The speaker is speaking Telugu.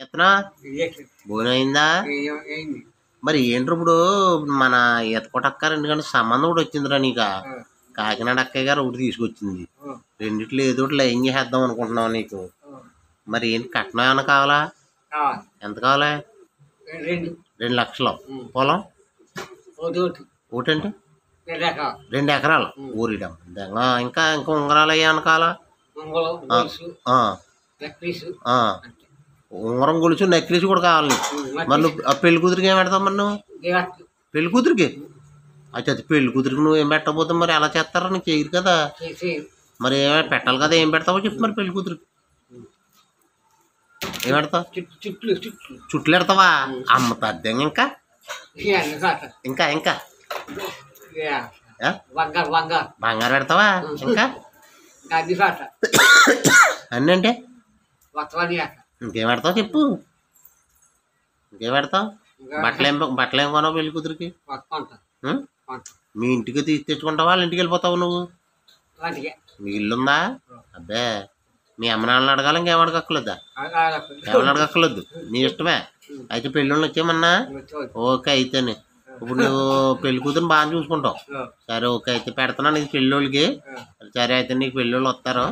ఎత్తనా భోజనం అయిందా? మరి ఏంట్రా ఇప్పుడు మన ఈత కొట్టక్కర ఎందుకంటే సంబంధం ఒకటి వచ్చిందిరా నీకు. కాకినాడ అక్కయ్య గారు ఒకటి తీసుకొచ్చింది. రెండిట్లో ఏదో ఒకటి లైన్ చేద్దాం అనుకుంటున్నావు నీకు. మరి ఏంటి కట్నం ఏమైనా కావాలా? ఎంత కావాలి? 2 లక్షలు. పొలం ఒకటంటే 2 ఎకరాలు. ఊరిడం ఇంకా ఇంకా ఉంగరాలు అయ్యాను కావాలా? ఉంగరం గొలుసు నెక్లెస్ కూడా కావాలి నీకు. మరి నువ్వు పెళ్లి కూతురికి ఏం పెడతావు? మరి నువ్వు పెళ్లి కూతురికి అయితే పెళ్లి కూతురికి నువ్వు ఏం పెట్టకపోతే మరి ఎలా చేస్తారా? నీకు చేయరు కదా. మరి ఏమైనా పెట్టాలి కదా. ఏం పెడతావో చెప్పు మరి పెళ్లి కూతురికి ఏం పెడతావు? చుట్లు పెడతావా? అమ్మ తద్దంగా ఇంకా ఇంకా ఇంకా బంగారు పెడతావా? ఇంకా అన్నీ అంటే ఇంకేం పెడతావు చెప్పు. ఇంకేం పెడతావు? బట్టలేం కొనవు పెళ్లి కూతురికి? మీ ఇంటికి తెచ్చుకుంటావా? వాళ్ళ ఇంటికి వెళ్ళిపోతావు నువ్వు? మీ ఇల్లుందా? అబ్బే మీ అమ్మ నాన్నలు అడగాలి. ఇంకేం అడగక్కర్లేదా? ఎవరిని అడగక్కర్లేదు. నీ ఇష్టమే. అయితే పెళ్ళిళ్ళు వచ్చేయమన్నా? ఓకే అయితేనే. ఇప్పుడు నువ్వు పెళ్లి కూతురుని బాగా చూసుకుంటావు. సరే ఓకే అయితే పెడుతున్నాను ఇది పెళ్ళోళ్ళకి. సరే అయితే నీకు పెళ్ళోళ్ళు వస్తారు.